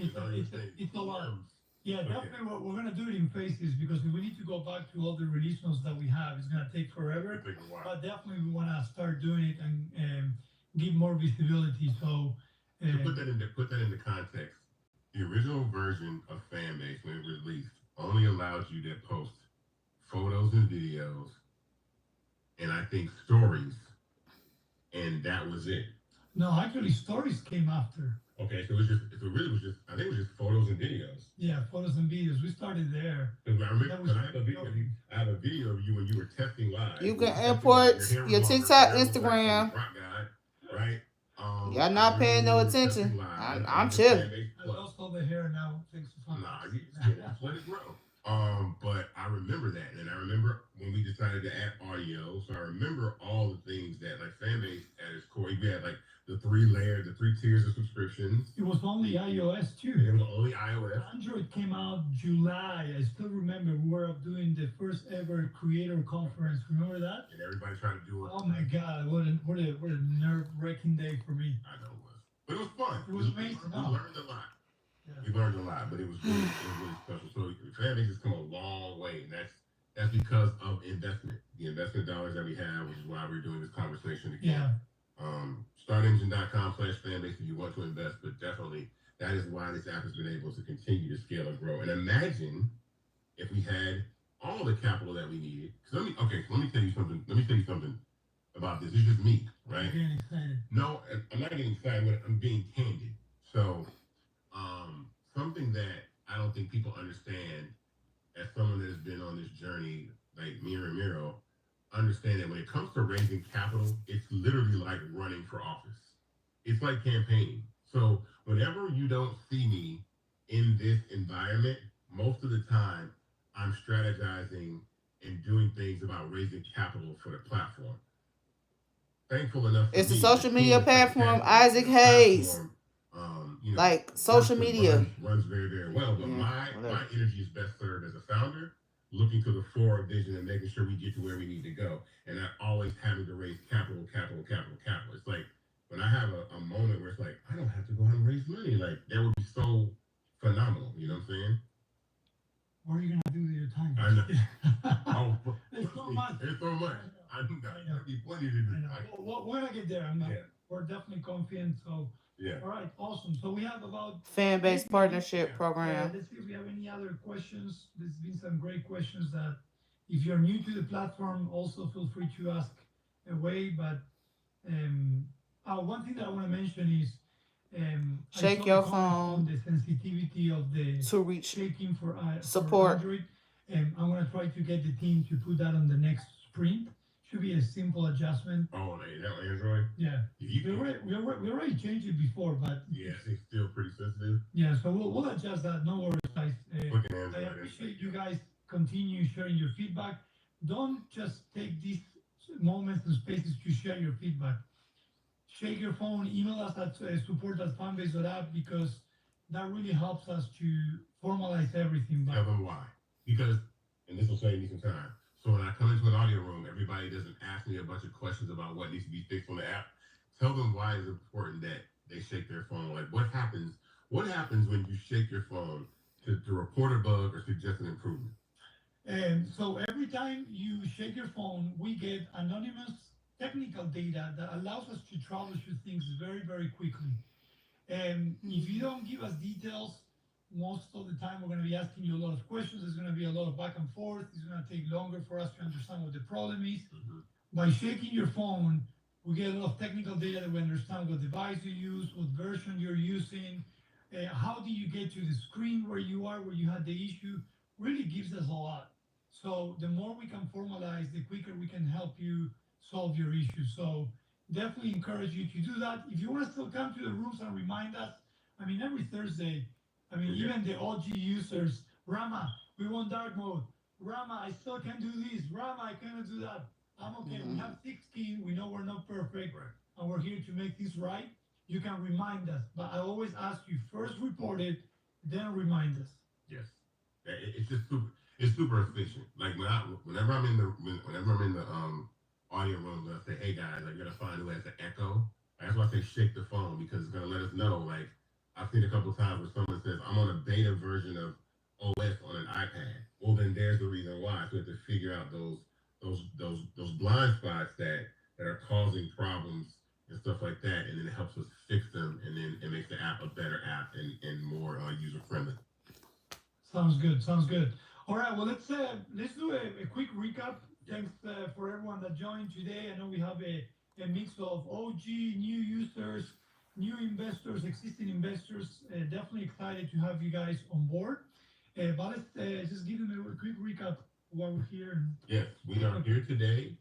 A: It's a lot. Yeah, definitely. Okay. We're going to do it in phases because we need to go back to all the release notes that we have. It's going to take forever.
B: Take a while.
A: But definitely we want to start doing it and give more visibility. So
B: to put that into context, the original version of Fanbase when it was released only allowed you to post photos and videos and I think stories, and that was it.
A: No, actually stories came after.
B: Okay, so I think it was just photos and videos.
A: Yeah, photos and videos. We started there.
B: I have a video of you when you were testing live.
C: You can import your TikTok, Instagram.
B: Right?
C: Y'all not paying no attention. I'm chilling.
A: I lost all the hair now. Thanks for fun.
B: Nah, you just let it grow. But I remember that, and I remember when we decided to add audio. So I remember all the things that like Fanbase at its core. We had like the 3 tiers of subscriptions.
A: It was only iOS too.
B: It was only iOS.
A: Android came out July. I still remember we were doing the first ever creator conference. Remember that?
B: And everybody tried to do it.
A: Oh my God! What a nerve-wracking day for me.
B: I know it was, but it was fun.
A: It was amazing.
B: We learned a lot. Yeah. We learned a lot, but it was really special. So Fanbase has come a long way, and That's because of investment. The investment dollars that we have, which is why we're doing this conversation again. Startengine.com/fanbase if you want to invest, but definitely that is why this app has been able to continue to scale and grow. And imagine if we had all the capital that we needed. So let me tell you something. Let me tell you something about this. It's just me, right?
A: I'm getting excited.
B: No, I'm not getting excited. I'm being candid. So, something that I don't think people understand as someone that has been on this journey, like me and Ramiro, understand that when it comes to raising capital, it's literally like running for office. It's like campaigning. So whenever you don't see me in this environment, most of the time I'm strategizing and doing things about raising capital for the platform. Thankful enough.
C: It's a social media platform. Isaac Hayes. Like social media
B: runs very, very well. But my energy is best served as a founder, looking to the forward vision and making sure we get to where we need to go. And not always having to raise capital. It's like when I have a moment where it's like, I don't have to go out and raise money. Like that would be so phenomenal. You know what I'm saying?
A: What are you gonna do with your time?
B: I know.
A: There's so much.
B: I think that'd be plenty to do.
A: Well, when I get there, we're definitely confident. So
B: yeah.
A: All right, awesome. So we have about
C: Fanbase partnership program.
A: Let's see if we have any other questions. There's been some great questions that if you're new to the platform, also feel free to ask away. But one thing that I want to mention is
C: shake your phone
A: on the sensitivity of the
C: to reach
A: shaking for
C: support.
A: For Android. I'm going to try to get the team to put that on the next sprint. Should be a simple adjustment.
B: Oh, that Android?
A: Yeah. We already changed it before, but
B: yeah, it's still pretty sensitive.
A: Yeah, so we'll adjust that. No worries, guys. I appreciate you guys continue sharing your feedback. Don't just take these moments and spaces to share your feedback. Shake your phone, email us at support@fanbase.app because that really helps us to formalize everything.
B: Tell them why. Because, and this will save me some time. So when I come into an audio room, everybody doesn't ask me a bunch of questions about what needs to be fixed on the app. Tell them why it's important that they shake their phone. Like what happens when you shake your phone to report a bug or suggest an improvement?
A: And so every time you shake your phone, we get anonymous technical data that allows us to troubleshoot things very, very quickly. And if you don't give us details, most of the time we're going to be asking you a lot of questions. There's going to be a lot of back and forth. It's going to take longer for us to understand what the problem is. Mm-hmm. By shaking your phone, we get a lot of technical data that we understand what device you use, what version you're using, how do you get to the screen where you are, where you had the issue. Really gives us a lot. So the more we can formalize, the quicker we can help you solve your issue. So definitely encourage you to do that. If you want to still come to the rooms and remind us, every Thursday, even the OG users, Rama, we want dark mode. Rama, I still can't do this. Rama, I cannot do that. I'm okay. Mm-hmm. We have thick skin. We know we're not perfect, right, and we're here to make this right. You can remind us, but I always ask you first report it, then remind us.
B: Yes, it's just super efficient. Like whenever I'm in the audio room, I say, hey guys, I gotta find who has the echo. That's why I say shake the phone because it's gonna let us know. Like I've seen a couple of times where someone says, I'm on a beta version of OS on an iPad. Well, then there's the reason why. So we have to figure out those blind spots that are causing problems and stuff like that, and then it helps us fix them, and then it makes the app a better app and more user friendly.
A: Sounds good. All right, well let's do a quick recap. Thanks for everyone that joined today. I know we have a mix of OG, new users, new investors, existing investors. Definitely excited to have you guys on board. But let's just give them a quick recap while we're here.
B: Yes, we are here today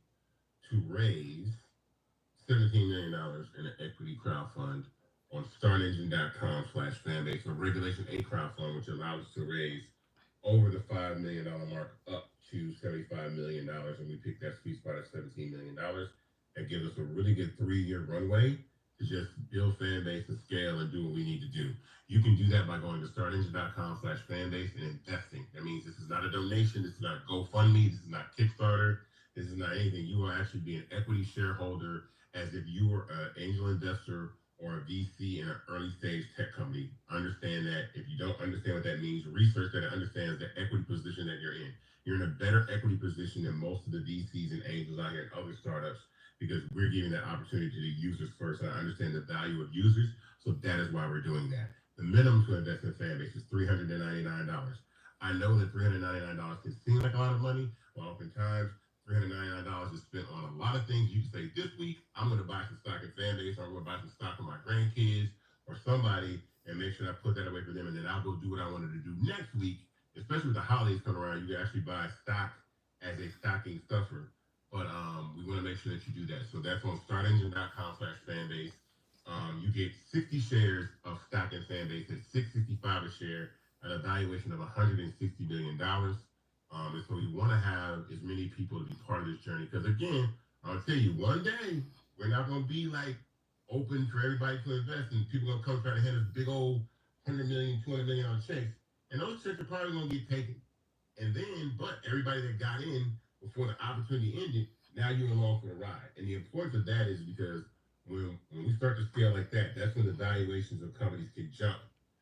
B: to raise $17 million in an equity crowdfund on startengine.com/fanbase, a Regulation A crowdfund, which allows us to raise over the $5 million mark up to $75 million. And we picked that sweet spot at $17 million. That gives us a really good 3-year runway to just build Fanbase and scale and do what we need to do. You can do that by going to startengine.com/fanbase and investing. That means this is not a donation. This is not GoFundMe. This is not Kickstarter. This is not anything. You will actually be an equity shareholder as if you were an angel investor or a VC in an early stage tech company. Understand that. If you don't understand what that means, research that and understand the equity position that you're in. you're in a better equity position than most of the VCs and angels out here and other startups because we're giving that opportunity to the users first. And I understand the value of users, so that is why we're doing that. The minimum to invest in Fanbase is $399. I know that $399 can seem like a lot of money, but oftentimes $399 is spent on a lot of things. You can say, this week, I'm going to buy some stock in Fanbase, or I'm going to buy some stock for my grandkids or somebody and make sure I put that away for them, and then I'll go do what I wanted to do next week. Especially with the holidays coming around, you can actually buy stock as a stocking stuffer. But we want to make sure that you do that. So that's on startengine.com/Fanbase. You get 60 shares of stock in Fanbase at $665 a share at a valuation of $160 billion. And so we want to have as many people to be part of this journey. Because again, I'll tell you, one day we're not going to be like open for everybody to invest, and people are going to come try to hand us big old $100 million, $200 million checks. And those checks are probably going to get taken. And then, but everybody that got in before the opportunity ended, now you're along for the ride. And the importance of that is because when we start to scale like that, that's when the valuations of companies can jump,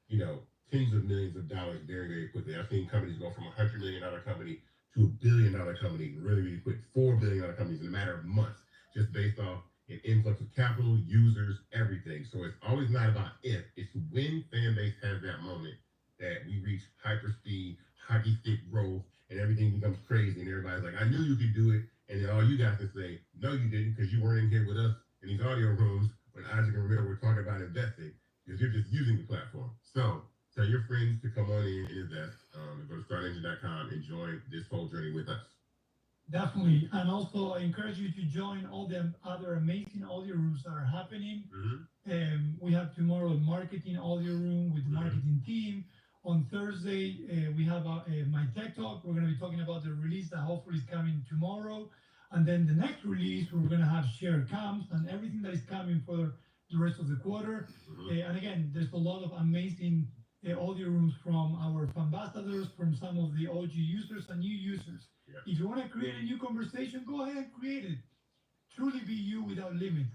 B: tens of millions of dollars very, very quickly. I've seen companies go from a $100 million company to $1 billion company really, really quick. $4 billion companies in a matter of months, just based off an influx of capital, users, everything. So it's always not about if, it's when Fanbase has that moment that we reach hyperspeed, hockey stick growth, and everything becomes crazy, and everybody's like, I knew you could do it, and then all you guys can say, no, you didn't, because you weren't in here with us in these audio rooms when Isaac and Riddle were talking about investing, because you're just using the platform. So tell your friends to come on in and invest. Go to startengine.com and join this whole journey with us.
A: Definitely. And also, I encourage you to join all the other amazing audio rooms that are happening. We have tomorrow a marketing audio room with the marketing team. On Thursday, we have my tech talk. We're going to be talking about the release that hopefully is coming tomorrow. And then the next release, we're going to have share camps and everything that is coming for the rest of the quarter. And again, there's a lot of amazing audio rooms from our ambassadors, from some of the OG users and new users. If you want to create a new conversation, go ahead and create it. Truly be you without limits.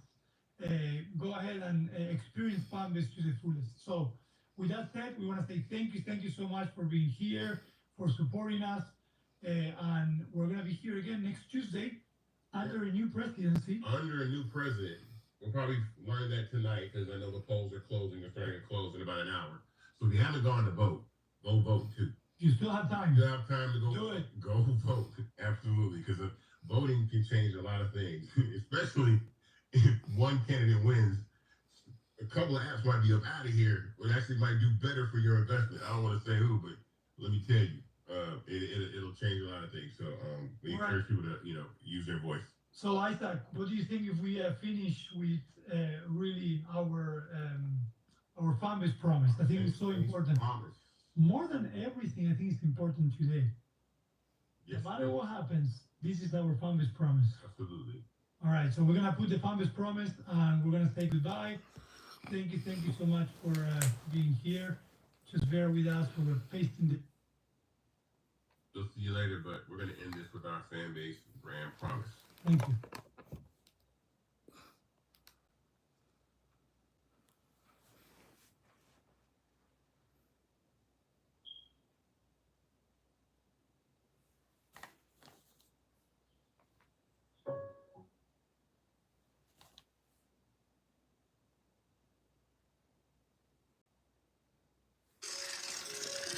A: Go ahead and experience Fanbase to the fullest. So with that said, we want to say thank you so much for being here, for supporting us. And we're going to be here again next Tuesday under a new presidency.
B: Under a new president. We'll probably learn that tonight because I know the polls are closing. They're starting to close in about an hour. So if you haven't gone to vote, go vote too.
A: You still have time.
B: You have time to go.
A: Do it.
B: Go vote. Absolutely. Because voting can change a lot of things, especially if one candidate wins. A couple of apps might be up out of here, but actually might do better for your investment. I don't want to say who, but let me tell you, it'll change a lot of things. So we encourage people to use their voice.
A: So Isaac, what do you think if we finish with really our Fanbase promise? I think it's so important.
B: Promise.
A: More than everything, I think it's important today.
B: Yes,
A: no matter what happens, this is our Fanbase promise.
B: Absolutely.
A: All right, so we're gonna put the Fanbase promise, and we're gonna say goodbye. Thank you so much for being here. Just bear with us. We're pasting the.
B: We'll see you later, but we're gonna end this with our Fanbase brand promise.
A: Thank you.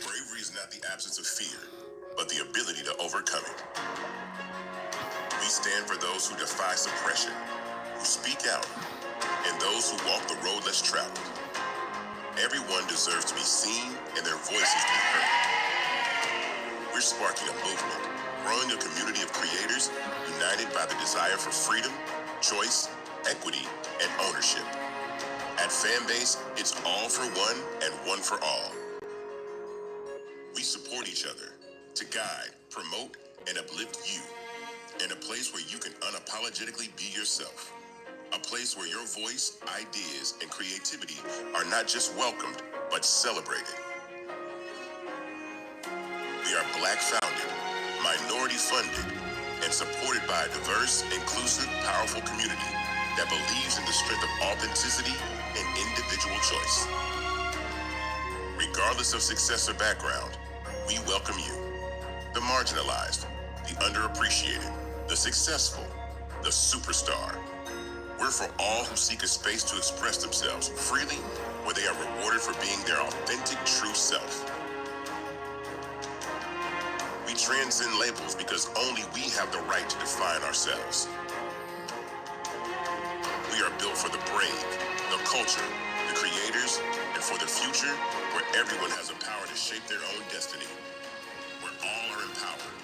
D: Bravery is not the absence of fear, but the ability to overcome it. We stand for those who defy suppression, who speak out, and those who walk the road less traveled. Everyone deserves to be seen and their voices be heard. We're sparking a movement, growing a community of creators united by the desire for freedom, choice, equity, and ownership. At Fanbase, it's all for one and one for all. We support each other to guide, promote, and uplift you in a place where you can unapologetically be yourself. A place where your voice, ideas, and creativity are not just welcomed, but celebrated. We are Black-founded, minority-funded, and supported by a diverse, inclusive, powerful community that believes in the strength of authenticity and individual choice. Regardless of success or background, we welcome you. the marginalized, the underappreciated, the successful, the superstar. We're for all who seek a space to express themselves freely, where they are rewarded for being their authentic, true self. We transcend labels because only we have the right to define ourselves. We are built for the brave, the culture, the creators, and for the future where everyone has the power to shape their own destiny. Where all are empowered,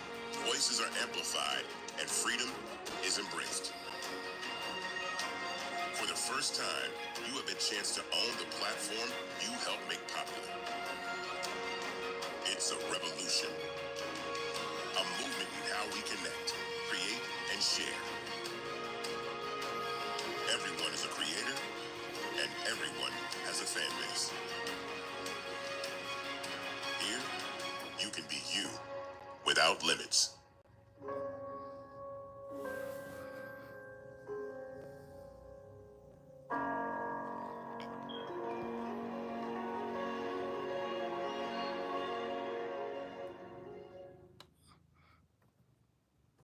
D: voices are amplified, and freedom is embraced. For the first time, you have a chance to own the platform you helped make popular. It's a revolution. A movement in how we connect, create, and share. Everyone is a creator, and everyone has a fan base. Here, you can be you without limits.